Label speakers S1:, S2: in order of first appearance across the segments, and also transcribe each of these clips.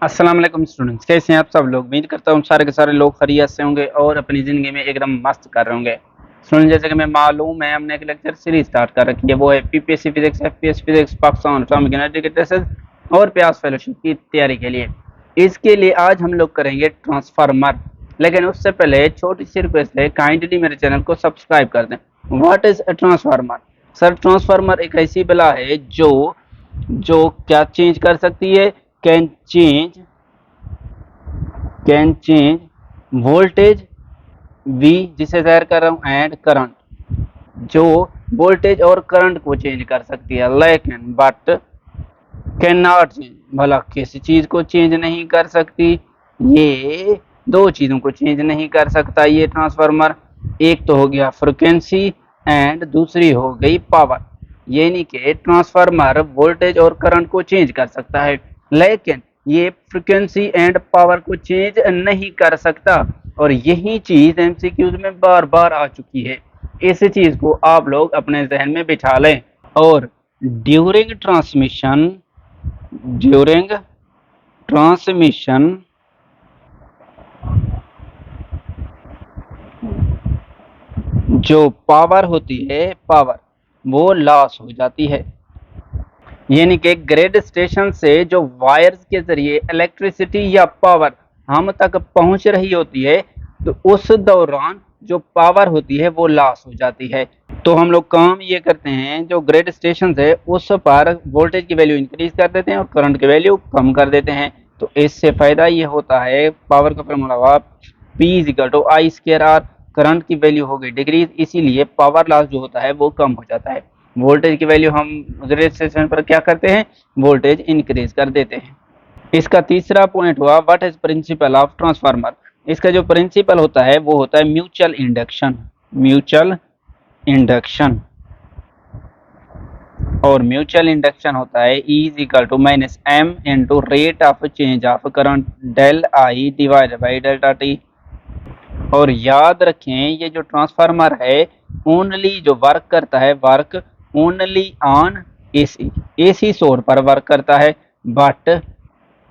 S1: अस्सलाम वालेकुम स्टूडेंट्स, कैसे हैं आप सब लोग। उम्मीद करता हूँ सारे के सारे लोग खैरियत से होंगे और अपनी ज़िंदगी में एकदम मस्त कर रहे होंगे। स्टूडेंट, जैसे कि मैं मालूम है हमने एक लेक्चर सीरीज स्टार्ट कर रखी है, वो है PPSC physics, FPS physics, Pakistan Islamic university test और प्यास फेलोशिप की तैयारी के लिए। इसके लिए आज हम लोग करेंगे ट्रांसफार्मर, लेकिन उससे पहले छोटी सी रिक्वेस्ट है, काइंडली मेरे चैनल को सब्सक्राइब कर दें। What is a transformer? Sir, transformer एक ऐसी बला है जो जो क्या चेंज कर सकती है, कैन चेंज वोल्टेज V, जिसे जाहिर कर रहा हूँ, एंड करंट, जो वोल्टेज और करंट को चेंज कर सकती है, लेकिन बट कैन नॉट चेंज, भला किसी चीज को चेंज नहीं कर सकती। ये दो चीजों को चेंज नहीं कर सकता ये ट्रांसफार्मर। एक तो हो गया फ्रिक्वेंसी एंड दूसरी हो गई पावर। यानी कि ट्रांसफार्मर वोल्टेज और करंट को चेंज कर सकता है, लेकिन ये फ्रिक्वेंसी एंड पावर को चेंज नहीं कर सकता। और यही चीज एमसीक्यूज में बार बार आ चुकी है। इस चीज को आप लोग अपने जहन में बिठा लें। और ड्यूरिंग ट्रांसमिशन जो पावर होती है, पावर वो लॉस हो जाती है। यानी कि ग्रिड स्टेशन से जो वायर्स के जरिए इलेक्ट्रिसिटी या पावर हम तक पहुंच रही होती है, तो उस दौरान जो पावर होती है वो लॉस हो जाती है। तो हम लोग काम ये करते हैं, जो ग्रिड स्टेशन है उस पर वोल्टेज की वैल्यू इंक्रीज कर देते हैं और करंट की वैल्यू कम कर देते हैं। तो इससे फायदा ये होता है, पावर का फॉर्मूला हुआ P=I²R, करंट की वैल्यू हो गई डिक्रीज, इसीलिए पावर लॉस जो होता है वो कम हो जाता है। वोल्टेज की वैल्यू हम ग्रिड स्टेशन पर क्या करते हैं, वोल्टेज इंक्रीज कर देते हैं। इसका तीसरा पॉइंट हुआ what is principle of transformer. इसका जो प्रिंसिपल होता है वो होता है म्यूचुअल इंडक्शन। और म्यूचुअल इंडक्शन होता है E=-M into rate of change of current del I divided by delta T. और याद रखें, ये जो ट्रांसफार्मर है ओनली जो वर्क करता है, work only on AC source पर वर्क करता है, बट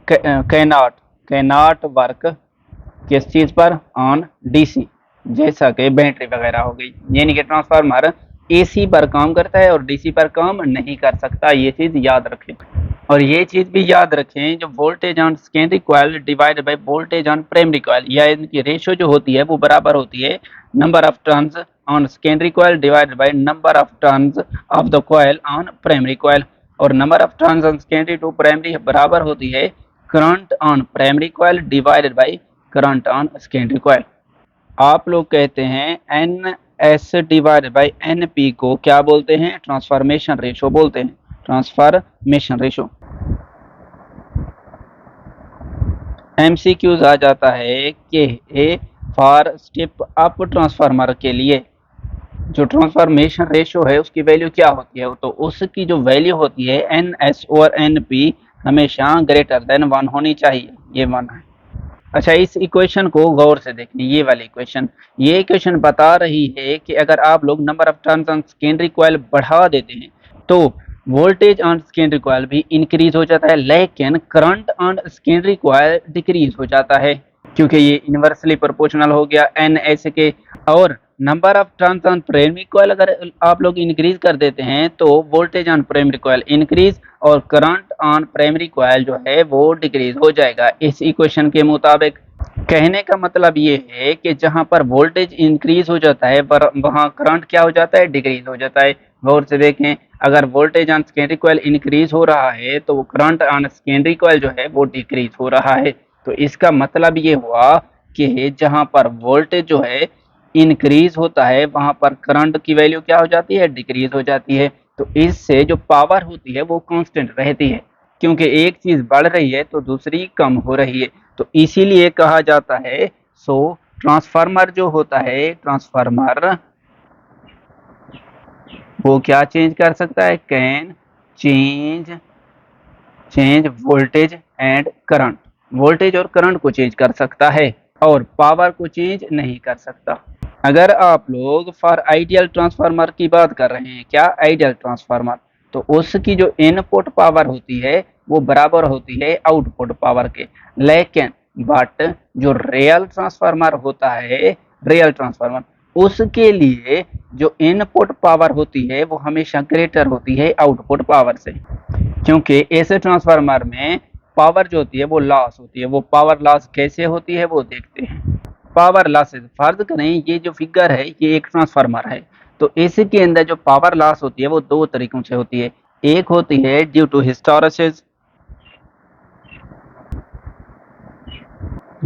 S1: कैनॉट वर्क किस चीज पर, ऑन डीसी, जैसा कि बैटरी वगैरह हो गई। यानी कि ट्रांसफार्मर एसी पर काम करता है और डीसी पर काम नहीं कर सकता, ये चीज याद रखें। और ये चीज भी याद रखें, जो voltage on secondary coil divided by voltage on primary coil, या इनकी रेशियो जो होती है वो बराबर होती है number of turns on secondary coil divided by number of turns of the coil on primary coil. और number of turns on secondary to primary बराबर होती है current on primary coil divided by current on secondary coil. आप लोग कहते हैं N S divided by N P को क्या बोलते हैं, ट्रांसफॉर्मेशन रेशो बोलते हैं, ट्रांसफॉर्मेशन रेशो। एमसीक्यूज आ जाता है कि A for step up transformer के लिए जो ट्रांसफॉर्मेशन रेशो है उसकी वैल्यू क्या होती है, तो उसकी जो वैल्यू होती है एन एस और एन पी हमेशा ग्रेटर देन 1 होनी चाहिए, ये 1 है। अच्छा, इस इक्वेशन को गौर से देखिए, ये वाली इक्वेशन, ये इक्वेशन बता रही है कि अगर आप लोग number of turns on secondary coil बढ़ा देते हैं तो वोल्टेज ऑन सेकेंडरी कॉइल भी इंक्रीज हो जाता है, लेकिन current on secondary coil decrease हो जाता है, क्योंकि ये इनवर्सली प्रोपोर्शनल हो गया एन एस के। और number of turns on primary coil अगर आप लोग इंक्रीज कर देते हैं तो voltage on primary coil increase और करंट ऑन प्राइमरी कॉइल जो है वो डिक्रीज हो जाएगा इस इक्वेशन के मुताबिक। कहने का मतलब ये है कि जहां पर वोल्टेज इंक्रीज हो जाता है वहां करंट क्या हो जाता है, डिक्रीज हो जाता है। गौर से देखें, अगर voltage on secondary coil increase हो रहा है तो करंट ऑन सेकेंडरी कॉइल जो है वो डिक्रीज हो रहा है। तो इसका मतलब ये हुआ कि जहां पर वोल्टेज जो है इंक्रीज होता है वहां पर करंट की वैल्यू क्या हो जाती है, डिक्रीज हो जाती है। तो इससे जो पावर होती है वो कांस्टेंट रहती है, क्योंकि एक चीज बढ़ रही है तो दूसरी कम हो रही है। तो इसीलिए कहा जाता है, सो ट्रांसफार्मर जो होता है, ट्रांसफार्मर वो क्या चेंज कर सकता है, can change voltage and current, voltage और करंट को चेंज कर सकता है और पावर को चेंज नहीं कर सकता। अगर आप लोग फॉर आइडियल ट्रांसफार्मर की बात कर रहे हैं, क्या आइडियल ट्रांसफार्मर, तो उसकी जो इनपुट पावर होती है वो बराबर होती है आउटपुट पावर के। लेकिन बट जो रियल ट्रांसफार्मर होता है, रियल ट्रांसफार्मर, उसके लिए जो इनपुट पावर होती है वो हमेशा ग्रेटर होती है आउटपुट पावर से, क्योंकि ऐसे ट्रांसफार्मर में पावर जो होती है वो लॉस होती है। वो पावर लॉस कैसे होती है वो देखते हैं। पावर लॉसेस, फर्ज करें ये जो फिगर है ये एक ट्रांसफार्मर है, तो इसके अंदर जो पावर लॉस होती है वो दो तरीकों से होती है। एक होती है ड्यू टू हिस्टैरिसीस,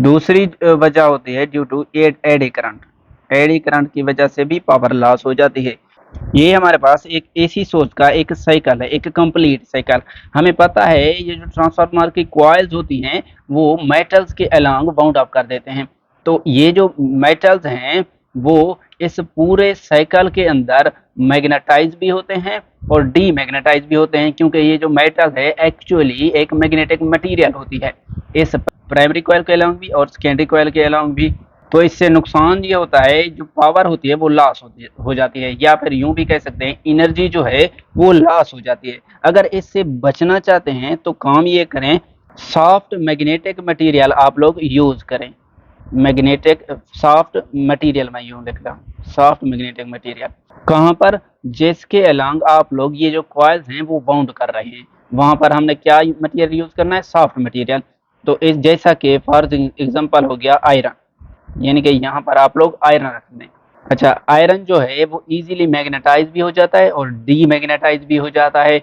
S1: दूसरी वजह होती है due to eddy current. Eddy current की वजह से भी पावर लॉस हो जाती है। ये हमारे पास एक एसी सोर्स का एक साइकिल है, एक कंप्लीट साइकिल। हमें पता है ये जो ट्रांसफार्मर की कॉइल्स होती हैं वो मेटल्स के अलोंग बाउंड अप कर देते हैं। तो ये जो मेटल्स हैं वो इस पूरे साइकिल के अंदर मैग्नेटाइज भी होते हैं और डीमैग्नेटाइज भी होते हैं, क्योंकि ये जो मेटल है एक्चुअली एक मैग्नेटिक मटेरियल होती है इस प्राइमरी कॉइल के अलोंग भी और सेकेंडरी कॉइल के अलोंग भी। तो इससे नुकसान ये होता है जो पावर होती है वो लॉस हो जाती है, या फिर यूं भी कह सकते हैं एनर्जी जो है वो लॉस हो जाती है। अगर इससे बचना चाहते हैं तो काम ये करें, सॉफ्ट मैग्नेटिक मटेरियल आप लोग यूज करें। मैग्नेटिक सॉफ्ट मटेरियल मैं यूं लिख रहा हूँ, सॉफ्ट मैग्नेटिक मटेरियल कहाँ पर, जिसके अलोंग आप लोग ये जो कॉइल्स हैं वो बाउंड कर रहे हैं, वहां पर हमने क्या मटेरियल यूज करना है, सॉफ्ट मटेरियल। तो इस जैसा कि फॉर एग्जांपल हो गया आयरन, यानी कि यहाँ पर आप लोग आयरन रख दें। अच्छा, आयरन जो है वो इजीली मैग्नेटाइज भी हो जाता है और डीमैग्नेटाइज भी हो जाता है।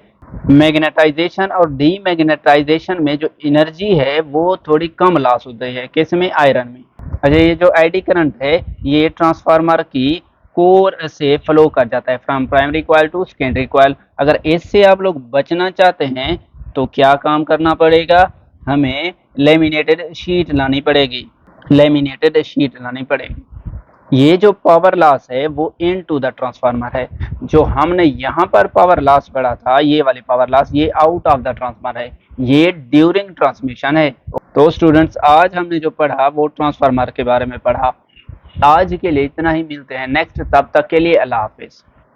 S1: मैग्नेटाइजेशन और डीमैग्नेटाइजेशन में जो एनर्जी है वो थोड़ी कम लॉस होती है, किस में, आयरन में। अच्छा, ये जो एडी करंट है ये ट्रांसफार्मर की कोर से फ्लो कर जाता है from primary coil to secondary coil. अगर इससे आप लोग बचना चाहते हैं तो क्या काम करना पड़ेगा, हमें लेमिनेटेड शीट लानी पड़ेगी, लेमिनेटेड शीट लानी पड़ेगी। ये जो पावर लॉस है वो इन टू द ट्रांसफार्मर है। जो हमने यहाँ पर पावर लॉस पढ़ा था, ये वाली पावर लॉस, ये आउट ऑफ द ट्रांसफार्मर है, ये ड्यूरिंग ट्रांसमिशन है। तो स्टूडेंट्स आज हमने जो पढ़ा वो ट्रांसफार्मर के बारे में पढ़ा। आज के लिए इतना ही, मिलते हैं नेक्स्ट, तब तक के लिए अल्लाह हाफिज।